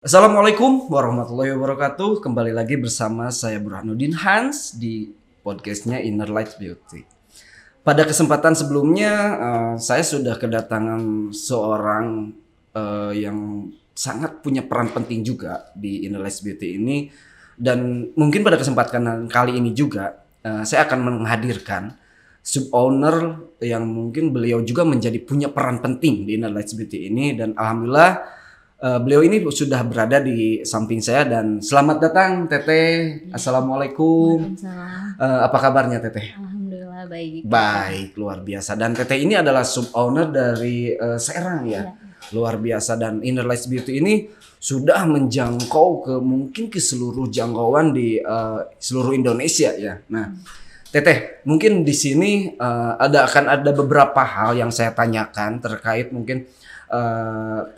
Assalamualaikum warahmatullahi wabarakatuh. Kembali lagi bersama saya Burhanuddin Hans di podcastnya Inner Light Beauty. Pada kesempatan sebelumnya saya sudah kedatangan seorang yang sangat punya peran penting juga di Inner Light Beauty ini. Dan mungkin pada kesempatan kali ini juga saya akan menghadirkan sub-owner yang mungkin beliau juga menjadi punya peran penting di Inner Light Beauty ini. Dan alhamdulillah beliau ini sudah berada di samping saya dan selamat datang Teteh. Assalamualaikum. Waalaikumsalam. Apa kabarnya Teteh? Alhamdulillah baik. Baik, luar biasa. Dan Teteh ini adalah sub owner dari Serang ya. Luar biasa, dan Inner Light Beauty ini sudah menjangkau mungkin ke seluruh jangkauan di seluruh Indonesia ya. Nah, Teteh, mungkin di sini akan ada beberapa hal yang saya tanyakan terkait mungkin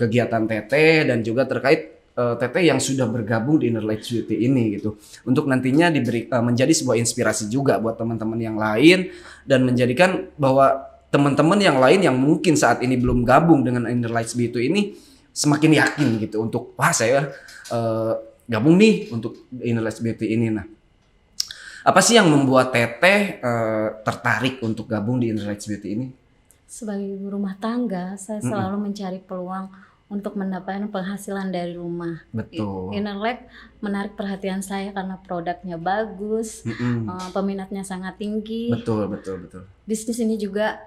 kegiatan Teteh dan juga terkait Teteh yang sudah bergabung di Inner Light Beauty ini gitu. Untuk nantinya menjadi sebuah inspirasi juga buat teman-teman yang lain dan menjadikan bahwa teman-teman yang lain yang mungkin saat ini belum gabung dengan Inner Light Beauty ini semakin yakin gitu untuk saya gabung nih untuk Inner Light Beauty ini. Nah, apa sih yang membuat Teteh tertarik untuk gabung di Inner Light Beauty ini? Sebagai ibu rumah tangga, saya selalu mencari peluang untuk mendapatkan penghasilan dari rumah. Betul. Inner Light menarik perhatian saya karena produknya bagus, peminatnya sangat tinggi. Betul. Bisnis ini juga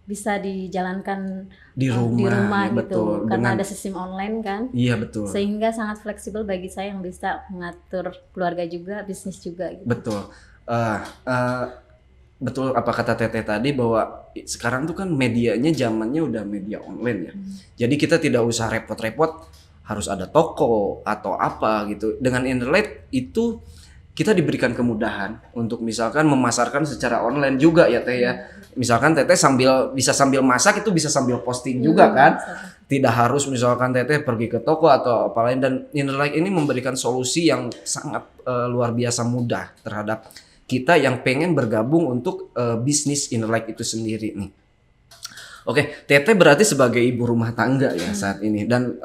bisa dijalankan Di rumah, ya, gitu, betul. karena ada sistem online kan. Iya, betul. Sehingga sangat fleksibel bagi saya yang bisa mengatur keluarga juga, bisnis juga. Gitu. Betul. Betul apa kata Teteh tadi bahwa sekarang tuh kan medianya zamannya udah media online ya. Jadi kita tidak usah repot-repot harus ada toko atau apa gitu. Dengan Inner Light itu kita diberikan kemudahan untuk misalkan memasarkan secara online juga ya Teh ya. Misalkan Teteh bisa sambil masak, itu bisa sambil posting juga kan. Tidak harus misalkan Teteh pergi ke toko atau apa lain, dan Inner Light ini memberikan solusi yang sangat luar biasa mudah terhadap kita yang pengen bergabung untuk bisnis Inner Light itu sendiri nih. Oke, Teteh berarti sebagai ibu rumah tangga ya saat ini, dan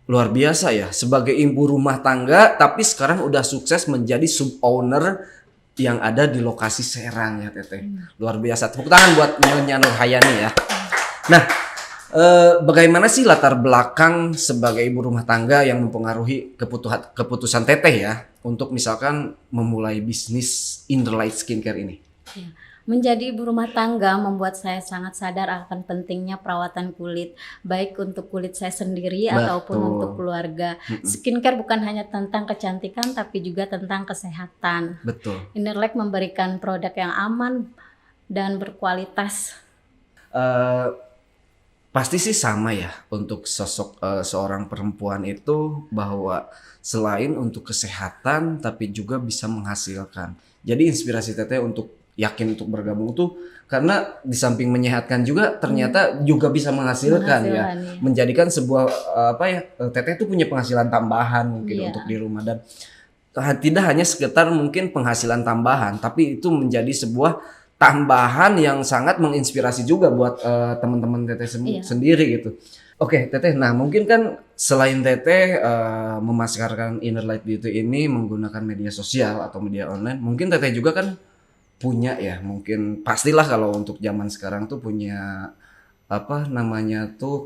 luar biasa ya sebagai ibu rumah tangga tapi sekarang udah sukses menjadi sub owner yang ada di lokasi Serang ya Teteh. Luar biasa. Tepuk tangan buat Nyonya Nurhayani ya. Nah, bagaimana sih latar belakang sebagai ibu rumah tangga yang mempengaruhi keputusan Teteh ya untuk misalkan memulai bisnis Inner Light Skincare ini? Ya. Menjadi ibu rumah tangga membuat saya sangat sadar akan pentingnya perawatan kulit, baik untuk kulit saya sendiri ataupun untuk keluarga. Skincare bukan hanya tentang kecantikan tapi juga tentang kesehatan. Betul. Inner Light memberikan produk yang aman dan berkualitas. Pasti sih sama ya untuk sosok seorang perempuan itu, bahwa selain untuk kesehatan tapi juga bisa menghasilkan. Jadi inspirasi Teteh untuk yakin untuk bergabung tuh karena di samping menyehatkan juga ternyata juga bisa menghasilkan ya. Menjadikan sebuah Teteh tuh punya penghasilan tambahan mungkin untuk di rumah, dan tidak hanya sekedar mungkin penghasilan tambahan tapi itu menjadi sebuah tambahan yang sangat menginspirasi juga buat teman-teman Teteh sendiri gitu. Oke, Teteh, nah mungkin kan selain Teteh memasarkan Inner Light Beauty ini menggunakan media sosial atau media online, mungkin Teteh juga kan punya ya, mungkin pastilah kalau untuk zaman sekarang tuh punya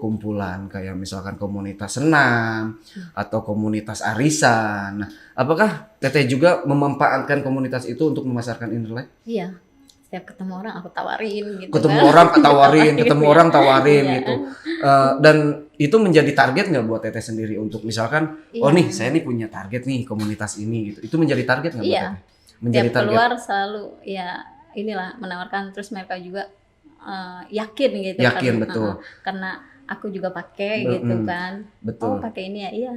kumpulan kayak misalkan komunitas senam atau komunitas arisan. Nah, apakah Teteh juga memanfaatkan komunitas itu untuk memasarkan Inner Light? Iya. Setiap ketemu orang aku tawarin gitu. Ketemu orang tawarin gitu. Dan itu menjadi target nggak buat Teteh sendiri untuk misalkan oh nih saya nih punya target nih komunitas ini gitu. Itu menjadi target nggak buat Teteh? Menjadi target. Keluar selalu menawarkan, terus mereka juga yakin gitu. Yakin betul. Karena aku juga pakai gitu kan. Betul. Oh pakai ini ya, iya.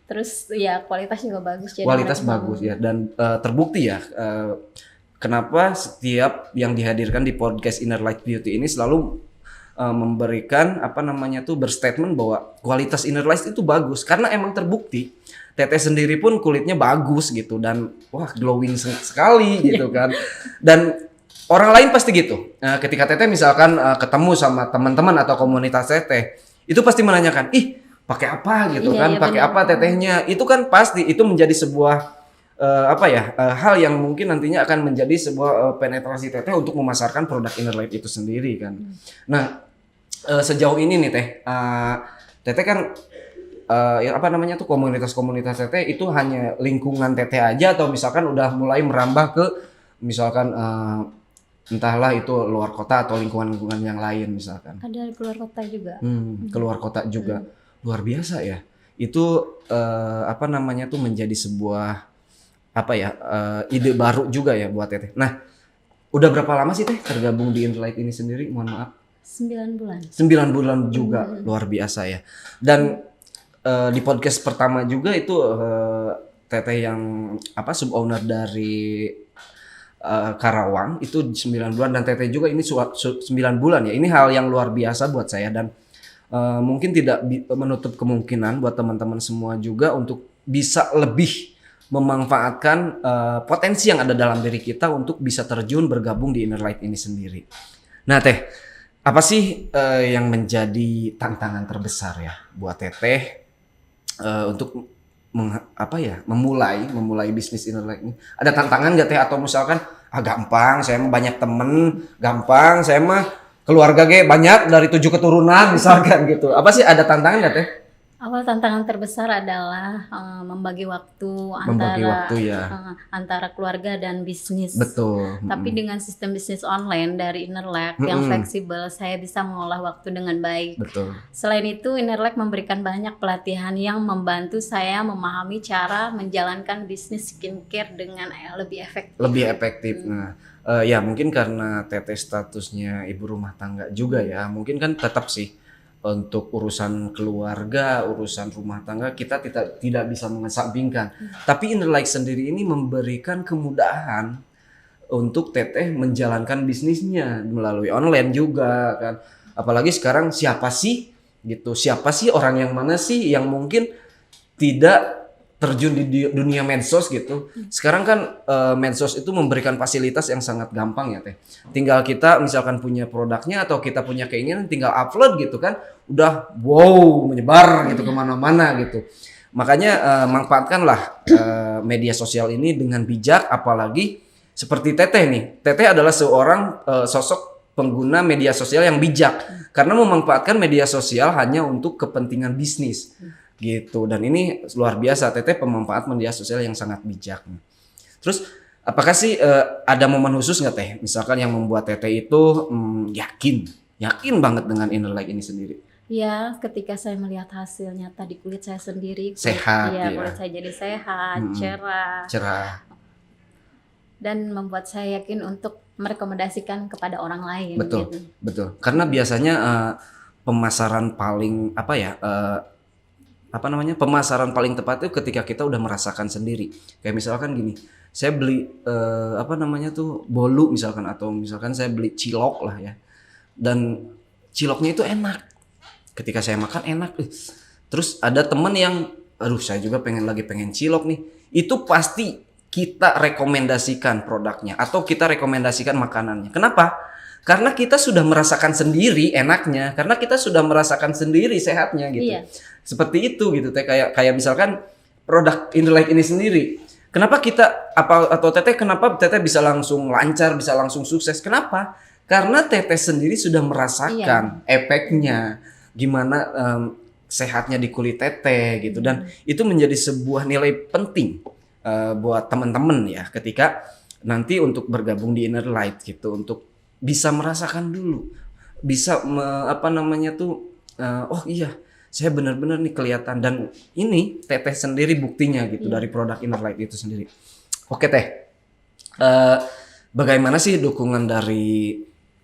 Terus ya kualitasnya juga bagus. Jadi kualitas bagus ya, dan terbukti ya. Kenapa setiap yang dihadirkan di podcast Inner Light Beauty ini selalu memberikan berstatement bahwa kualitas Inner Light itu bagus, karena emang terbukti Teteh sendiri pun kulitnya bagus gitu, dan wah glowing sekali gitu kan. Dan orang lain pasti gitu. Ketika Teteh misalkan ketemu sama teman-teman atau komunitas Teteh, itu pasti menanyakan, ih pakai apa gitu Iya, kan, iya, pakai benar. apa tetehnya. Itu kan pasti itu menjadi sebuah hal yang mungkin nantinya akan menjadi sebuah penetrasi teteh untuk memasarkan produk Inner Light itu sendiri kan. Nah, sejauh ini nih teh, teteh kan komunitas-komunitas teteh itu hanya lingkungan teteh aja atau misalkan udah mulai merambah ke misalkan entahlah itu luar kota atau lingkungan-lingkungan yang lain misalkan. Ada di keluar kota juga. Keluar kota juga. Luar biasa ya. Itu menjadi sebuah ide baru juga ya buat teteh. Nah, udah berapa lama sih teh tergabung di Inner Light ini sendiri? Mohon maaf. 9 bulan. 9 bulan juga, luar biasa ya. Dan di podcast pertama juga itu teteh yang sub owner dari Karawang itu 9 bulan dan teteh juga ini 9 bulan ya. Ini hal yang luar biasa buat saya dan mungkin tidak menutup kemungkinan buat teman-teman semua juga untuk bisa lebih memanfaatkan potensi yang ada dalam diri kita untuk bisa terjun bergabung di Inner Light ini sendiri. Nah teh, apa sih yang menjadi tantangan terbesar ya buat teteh untuk memulai bisnis Inner Light ini? Ada tantangan nggak teh atau misalkan gampang, saya mah banyak temen, gampang, saya mah keluarga banyak dari 7 keturunan misalkan gitu. Apa sih ada tantangan nggak teh? Awal tantangan terbesar adalah membagi waktu antara keluarga dan bisnis. Betul. Tapi dengan sistem bisnis online dari Inner Light yang fleksibel, saya bisa mengolah waktu dengan baik. Betul. Selain itu, Inner Light memberikan banyak pelatihan yang membantu saya memahami cara menjalankan bisnis skincare dengan lebih efektif. Lebih efektif. Nah, ya mungkin karena teteh statusnya ibu rumah tangga juga ya. Mungkin kan tetap sih untuk urusan keluarga, urusan rumah tangga kita tidak bisa mengesampingkan. Tapi Inner Light sendiri ini memberikan kemudahan untuk teteh menjalankan bisnisnya melalui online juga kan. Apalagi sekarang siapa sih orang yang mana sih yang mungkin tidak terjun di dunia medsos gitu. Sekarang kan medsos itu memberikan fasilitas yang sangat gampang ya teh. Tinggal kita misalkan punya produknya atau kita punya keinginan tinggal upload gitu kan. Udah menyebar gitu kemana-mana gitu. Makanya manfaatkanlah media sosial ini dengan bijak, apalagi seperti teteh nih. Teteh adalah seorang sosok pengguna media sosial yang bijak karena memanfaatkan media sosial hanya untuk kepentingan bisnis. Gitu, dan ini luar biasa teteh pemanfaat media sosial yang sangat bijak. Terus apakah sih ada momen khusus nggak teh misalkan yang membuat teteh itu yakin banget dengan Inner Light ini sendiri? Ya, ketika saya melihat hasil nyata di kulit saya sendiri, sehat ya. Kulit saya jadi sehat, cerah, dan membuat saya yakin untuk merekomendasikan kepada orang lain. Betul. Karena biasanya pemasaran paling pemasaran paling tepat itu ketika kita udah merasakan sendiri. Kayak misalkan gini, saya beli bolu misalkan atau misalkan saya beli cilok lah ya. Dan ciloknya itu enak. Ketika saya makan enak. Terus ada temen yang saya juga pengen cilok nih. Itu pasti kita rekomendasikan produknya atau kita rekomendasikan makanannya. Kenapa? Karena kita sudah merasakan sendiri enaknya, karena kita sudah merasakan sendiri sehatnya gitu. Iya. Seperti itu gitu teh, kayak misalkan produk Inner Light ini sendiri. Kenapa kenapa teteh bisa langsung lancar, bisa langsung sukses? Kenapa? Karena teteh sendiri sudah merasakan efeknya gimana sehatnya di kulit teteh gitu, dan itu menjadi sebuah nilai penting buat teman-teman ya ketika nanti untuk bergabung di Inner Light gitu, untuk bisa merasakan dulu, bisa saya benar-benar nih kelihatan, dan ini teteh sendiri buktinya gitu dari produk Inner Light itu sendiri. Oke teh, bagaimana sih dukungan dari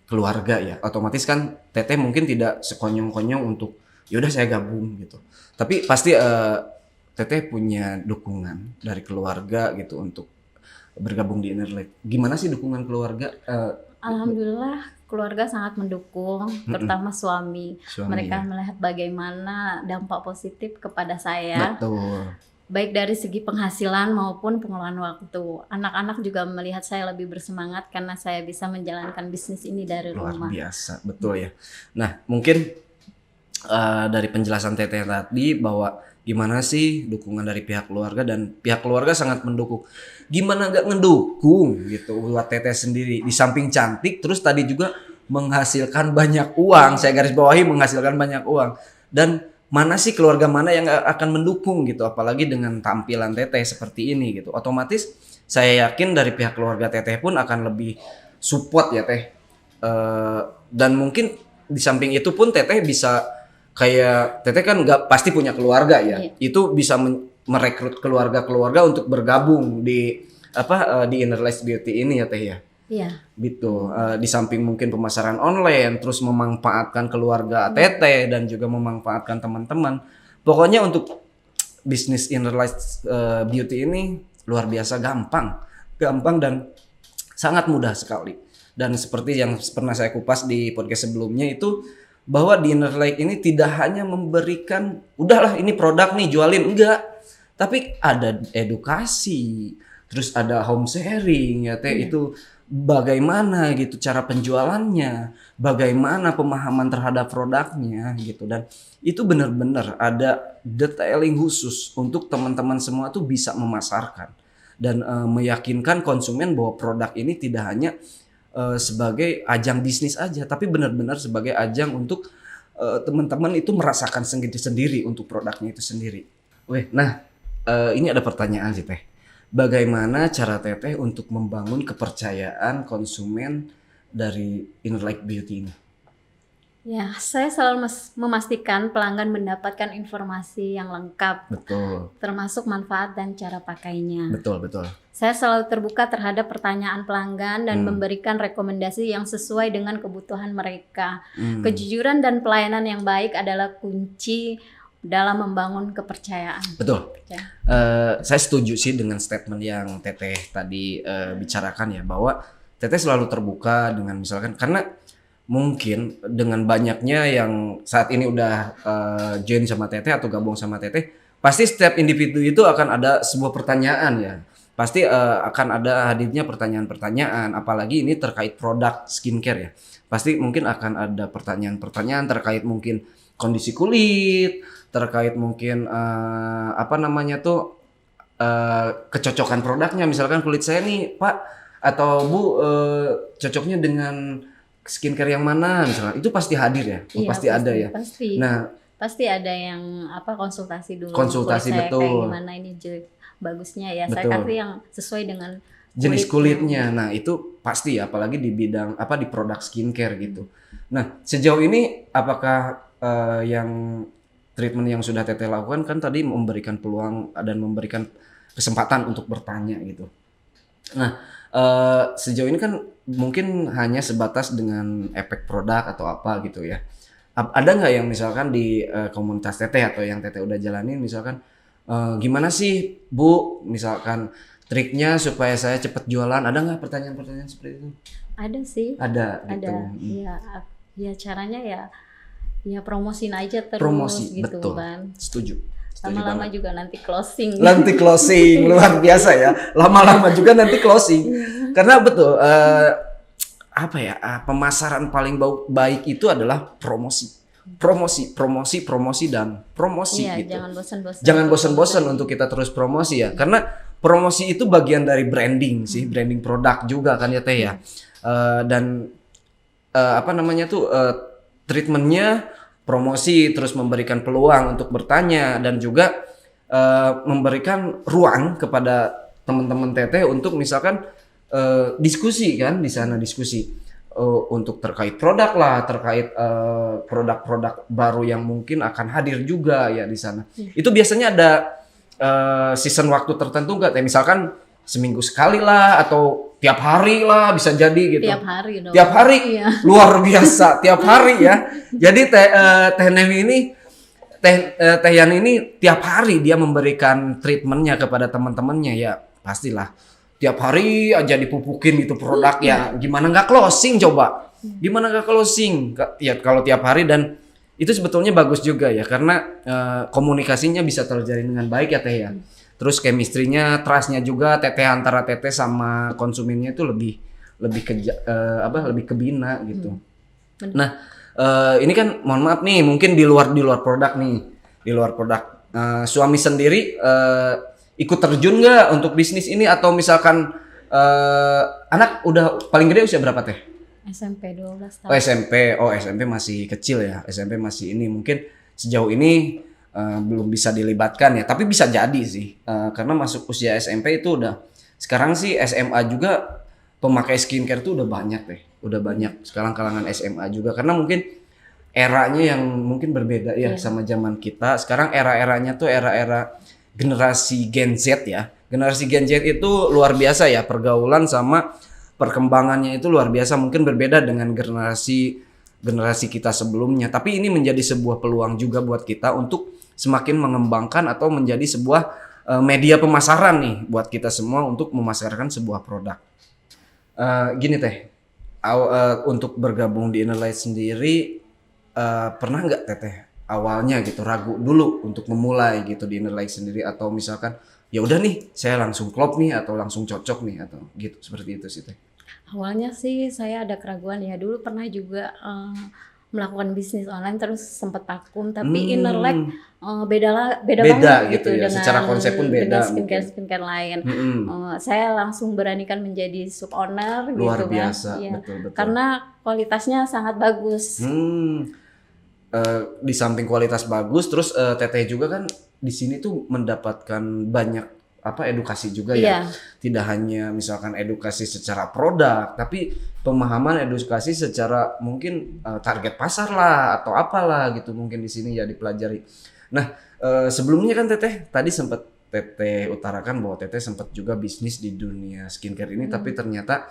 keluarga ya? Otomatis kan teteh mungkin tidak sekonyong-konyong untuk yaudah saya gabung gitu, tapi pasti teteh punya dukungan dari keluarga gitu untuk bergabung di Inner Light. Gimana sih dukungan keluarga? Alhamdulillah keluarga sangat mendukung, terutama suami. Mereka melihat bagaimana dampak positif kepada saya. Betul. Baik dari segi penghasilan maupun pengelolaan waktu. Anak-anak juga melihat saya lebih bersemangat karena saya bisa menjalankan bisnis ini dari rumah. Luar biasa, betul ya. Nah, mungkin dari penjelasan Teteh tadi bahwa gimana sih dukungan dari pihak keluarga, dan pihak keluarga sangat mendukung. Gimana nggak ngedukung gitu buat Teteh sendiri, di samping cantik terus tadi juga menghasilkan banyak uang. Saya garis bawahi menghasilkan banyak uang. Dan mana sih keluarga mana yang akan mendukung gitu, apalagi dengan tampilan Teteh seperti ini gitu. Otomatis saya yakin dari pihak keluarga Teteh pun akan lebih support ya Teh. Dan mungkin di samping itu pun Teteh bisa kayak Teteh kan nggak pasti punya keluarga ya. Iya. Itu bisa merekrut keluarga-keluarga untuk bergabung di di Inner Light Beauty ini ya Teh ya. Iya. Gitu. Di samping mungkin pemasaran online, terus memanfaatkan keluarga Teteh dan juga memanfaatkan teman-teman. Pokoknya untuk bisnis Inner Light Beauty ini luar biasa gampang dan sangat mudah sekali. Dan seperti yang pernah saya kupas di podcast sebelumnya itu, bahwa di Inner Light ini tidak hanya memberikan udahlah ini produk nih jualin, enggak, tapi ada edukasi, terus ada home sharing ya Teh. Itu bagaimana gitu cara penjualannya, bagaimana pemahaman terhadap produknya gitu, dan itu benar-benar ada detailing khusus untuk teman-teman semua tuh bisa memasarkan dan meyakinkan konsumen bahwa produk ini tidak hanya sebagai ajang bisnis aja, tapi benar-benar sebagai ajang untuk teman-teman itu merasakan sendiri untuk produknya itu sendiri. Nah ini ada pertanyaan sih Teh. Bagaimana cara Teteh untuk membangun kepercayaan konsumen dari Inner Light Beauty ini? Ya, saya selalu memastikan pelanggan mendapatkan informasi yang lengkap, Betul, termasuk manfaat dan cara pakainya. betul. Saya selalu terbuka terhadap pertanyaan pelanggan dan memberikan rekomendasi yang sesuai dengan kebutuhan mereka. Kejujuran dan pelayanan yang baik adalah kunci dalam membangun kepercayaan. Betul. Ya. Saya setuju sih dengan statement yang Teteh tadi bicarakan ya, bahwa Teteh selalu terbuka dengan misalkan, karena mungkin dengan banyaknya yang saat ini udah join sama Teteh atau gabung sama Teteh, pasti setiap individu itu akan ada sebuah pertanyaan ya. Pasti akan ada hadirnya pertanyaan-pertanyaan, apalagi ini terkait produk skincare ya. Pasti mungkin akan ada pertanyaan-pertanyaan terkait mungkin kondisi kulit, terkait mungkin kecocokan produknya. Misalkan kulit saya nih Pak atau Bu cocoknya dengan skincare yang mana misalnya, itu pasti hadir ya. Iya, pasti ada ya. Pasti ada yang konsultasi dulu. Konsultasi, kulit saya betul. kayak gimana ini bagusnya ya. Saya Betul. kasih yang sesuai dengan Jenis kulitnya. Nah, itu pasti ya, apalagi di bidang di produk skincare gitu. Nah, sejauh ini apakah yang treatment yang sudah Teteh lakukan kan tadi memberikan peluang dan memberikan kesempatan untuk bertanya gitu. Nah, sejauh ini kan mungkin hanya sebatas dengan efek produk atau apa gitu ya. Ada nggak yang misalkan di komunitas Teteh atau yang Teteh udah jalanin, misalkan gimana sih Bu, misalkan triknya supaya saya cepat jualan, ada nggak pertanyaan-pertanyaan seperti itu? Ada sih. Ada gitu. Ya caranya ya promosiin aja terus Promosi, gitu betul. kan. Setuju Lama-lama banget. juga nanti closing. Nanti closing luar biasa ya. Lama-lama juga nanti closing. Karena betul pemasaran paling baik itu adalah promosi dan promosi Iya, gitu. jangan bosan-bosan. Bosan untuk kita terus promosi ya. Karena promosi itu bagian dari branding sih, branding produk juga kan ya Teh ya. Dan treatmentnya promosi, terus memberikan peluang untuk bertanya, dan juga memberikan ruang kepada teman-teman Teteh untuk misalkan diskusi kan di sana, diskusi untuk terkait produk lah, terkait produk-produk baru yang mungkin akan hadir juga ya di sana. Itu biasanya ada season waktu tertentu nggak Teh? Misalkan seminggu sekali lah atau tiap hari lah, bisa jadi gitu. Tiap hari dong. Tiap hari, iya. Luar biasa, tiap hari ya. Jadi Teh Nemi ini, Teh Yan ini tiap hari dia memberikan treatmentnya kepada teman-temannya ya, pastilah. Tiap hari aja dipupukin itu produk ya. Gimana nggak closing coba? Gimana nggak closing? Ya kalau tiap hari, dan itu sebetulnya bagus juga ya, karena komunikasinya bisa terjalin dengan baik ya Teh ya. Terus chemistry-nya, trust-nya juga Teteh antara Teteh sama konsumennya itu lebih kebina gitu. Nah, Ini kan mohon maaf nih, mungkin di luar produk nih, di luar produk. Suami sendiri ikut terjun nggak untuk bisnis ini, atau misalkan anak udah paling gede usia berapa teh? SMP 12 tahun. Oh SMP masih kecil ya, SMP masih ini mungkin sejauh ini belum bisa dilibatkan ya, tapi bisa jadi sih karena masuk usia SMP itu udah, sekarang sih SMA juga pemakai skincare tuh udah banyak deh, udah banyak sekarang kalangan SMA juga, karena mungkin eranya yang mungkin berbeda ya sama zaman kita. Sekarang era-eranya tuh era-era generasi Gen Z ya, generasi Gen Z itu luar biasa ya, pergaulan sama perkembangannya itu luar biasa, mungkin berbeda dengan generasi kita sebelumnya. Tapi ini menjadi sebuah peluang juga buat kita untuk semakin mengembangkan atau menjadi sebuah media pemasaran nih buat kita semua untuk memasarkan sebuah produk. Gini teh, untuk bergabung di Innerlight sendiri pernah nggak teteh awalnya gitu ragu dulu untuk memulai gitu di Innerlight sendiri, atau misalkan ya udah nih saya langsung klop nih atau langsung cocok nih atau gitu, seperti itu sih teh? Awalnya sih saya ada keraguan ya, dulu pernah juga melakukan bisnis online terus sempat vakum, tapi Innerlight beda banget gitu ya, dengan secara konsep pun beda skincare lain. Saya langsung beranikan menjadi sub owner luar gitu biasa, kan. Ya, betul. karena kualitasnya sangat bagus. Di samping kualitas bagus, terus teteh juga kan di sini tuh mendapatkan banyak edukasi juga ya. Tidak hanya misalkan edukasi secara produk, tapi pemahaman edukasi secara mungkin target pasar lah atau apalah gitu, mungkin di sini ya dipelajari. Nah, sebelumnya kan teteh tadi sempat teteh utarakan bahwa teteh sempat juga bisnis di dunia skincare ini, tapi ternyata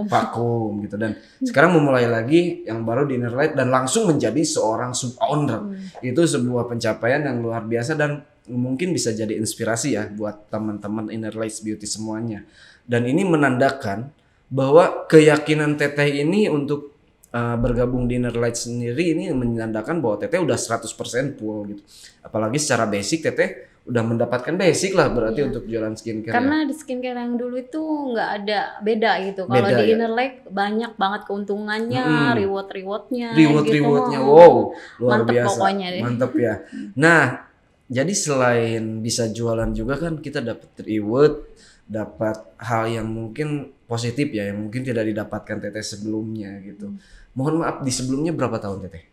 vakum gitu, dan sekarang memulai lagi yang baru di Innerlight dan langsung menjadi seorang sub owner. Itu sebuah pencapaian yang luar biasa dan mungkin bisa jadi inspirasi ya buat teman-teman Innerlight Beauty semuanya. Dan ini menandakan bahwa keyakinan teteh ini untuk bergabung di Innerlight sendiri ini menandakan bahwa teteh udah 100% full gitu. Apalagi secara basic teteh udah mendapatkan basic lah berarti untuk jualan skincare. Karena di skincare yang dulu itu nggak ada beda gitu. Kalau di Innerlight banyak banget keuntungannya, rewardnya gitu. Wow, luar mantep biasa. Pokoknya deh. Mantep ya. Nah, jadi selain bisa jualan juga kan kita dapat reward, dapat hal yang mungkin positif ya, yang mungkin tidak didapatkan teteh sebelumnya gitu. Mohon maaf, di sebelumnya berapa tahun teteh?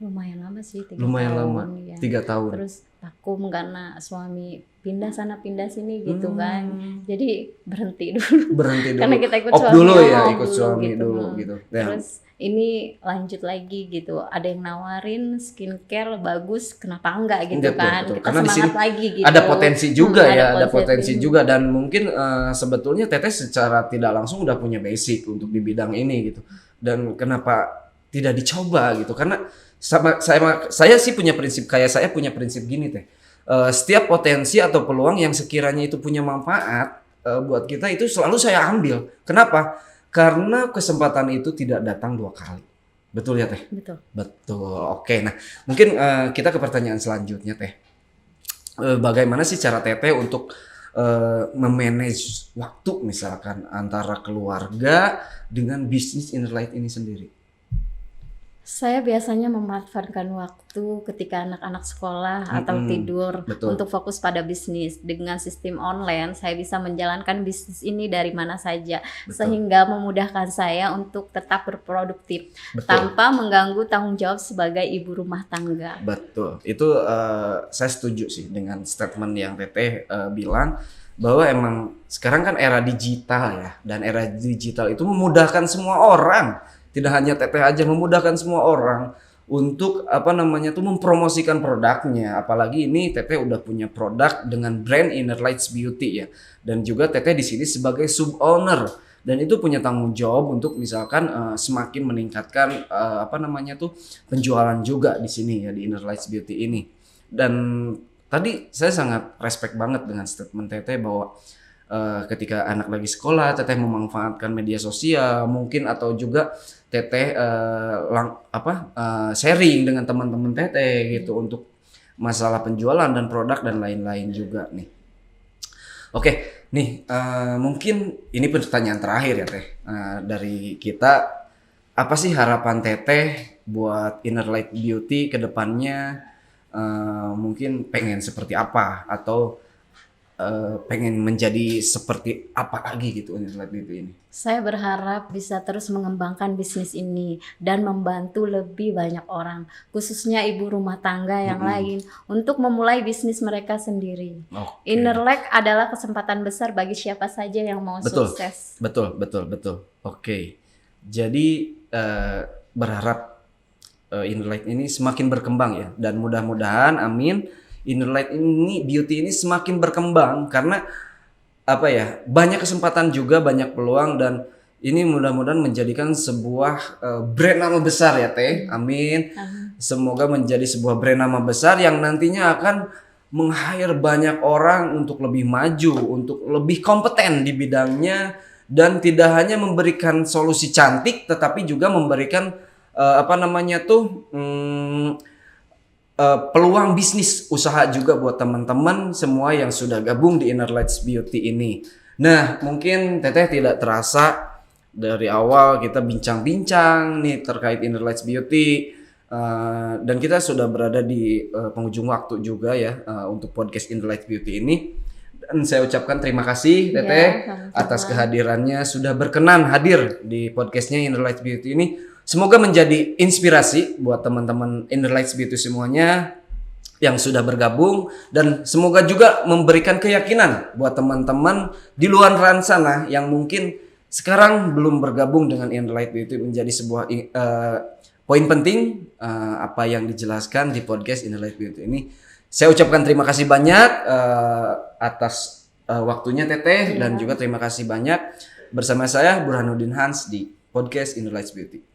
Lumayan lama sih, 3 Lumayan tahun. lama, Ya. 3 tahun. Terus vakum karena suami pindah sana pindah sini gitu kan. Jadi berhenti dulu. Karena kita ikut suami dulu ya, ikut suami dulu gitu. Terus ini lanjut lagi gitu. Ada yang nawarin skincare bagus, kenapa enggak gitu kan. Betul. Kita karena semangat di sini lagi gitu. ada potensi juga ya, ada potensi juga, dan mungkin sebetulnya teteh secara tidak langsung udah punya basic untuk di bidang ini gitu. Dan kenapa tidak dicoba gitu? Karena saya sih punya prinsip, saya punya prinsip gini teh. Setiap potensi atau peluang yang sekiranya itu punya manfaat buat kita itu selalu saya ambil. Kenapa? Karena kesempatan itu tidak datang 2 kali. Betul ya teh? Betul. Oke, nah mungkin kita ke pertanyaan selanjutnya teh. Bagaimana sih cara teteh untuk memanage waktu misalkan antara keluarga dengan bisnis Innerlight ini sendiri? Saya biasanya memanfaatkan waktu ketika anak-anak sekolah atau tidur untuk fokus pada bisnis. Dengan sistem online, saya bisa menjalankan bisnis ini dari mana saja, sehingga memudahkan saya untuk tetap berproduktif tanpa mengganggu tanggung jawab sebagai ibu rumah tangga. Betul, itu saya setuju sih dengan statement yang teteh bilang, bahwa emang sekarang kan era digital ya, dan era digital itu memudahkan semua orang. Tidak hanya teteh aja, memudahkan semua orang untuk mempromosikan produknya. Apalagi ini teteh udah punya produk dengan brand Innerlight Beauty ya. Dan juga teteh di sini sebagai sub owner, dan itu punya tanggung jawab untuk misalkan semakin meningkatkan penjualan juga di sini ya, di Innerlight Beauty ini. Dan tadi saya sangat respect banget dengan statement teteh bahwa ketika anak lagi sekolah, teteh memanfaatkan media sosial mungkin, atau juga teteh sharing dengan teman-teman teteh gitu untuk masalah penjualan dan produk dan lain-lain juga nih. Oke, nih mungkin ini pertanyaan terakhir ya teh dari kita. apa sih harapan Teteh buat Inner Light Beauty ke depannya? Mungkin pengen seperti apa atau pengen menjadi seperti apa lagi gitu Inner Light Beauty ini? Saya berharap bisa terus mengembangkan bisnis ini dan membantu lebih banyak orang, khususnya ibu rumah tangga yang lain untuk memulai bisnis mereka sendiri. Inner Light adalah kesempatan besar bagi siapa saja yang mau sukses. Betul. Oke. Jadi berharap Inner Light ini semakin berkembang ya, dan mudah-mudahan amin Inner Light ini beauty ini semakin berkembang karena apa ya, banyak kesempatan juga, banyak peluang, dan ini mudah-mudahan menjadikan sebuah brand nama besar ya Teh. Amin. Semoga menjadi sebuah brand nama besar yang nantinya akan meng-hire banyak orang untuk lebih maju, untuk lebih kompeten di bidangnya, dan tidak hanya memberikan solusi cantik tetapi juga memberikan peluang bisnis usaha juga buat teman-teman semua yang sudah gabung di Inner Lights Beauty ini. Nah, mungkin Teteh tidak terasa dari awal kita bincang-bincang nih terkait Inner Lights Beauty, dan kita sudah berada di penghujung waktu juga ya untuk podcast Inner Lights Beauty ini. Dan saya ucapkan terima kasih Teteh atas kehadirannya, sudah berkenan hadir di podcastnya Inner Lights Beauty ini. Semoga menjadi inspirasi buat teman-teman Inner Lights Beauty semuanya yang sudah bergabung, dan semoga juga memberikan keyakinan buat teman-teman di luar sana yang mungkin sekarang belum bergabung dengan Inner Lights Beauty, menjadi sebuah poin penting apa yang dijelaskan di podcast Inner Lights Beauty ini. Saya ucapkan terima kasih banyak atas waktunya Teteh, dan juga terima kasih banyak bersama saya Burhanuddin Hans di podcast Inner Lights Beauty.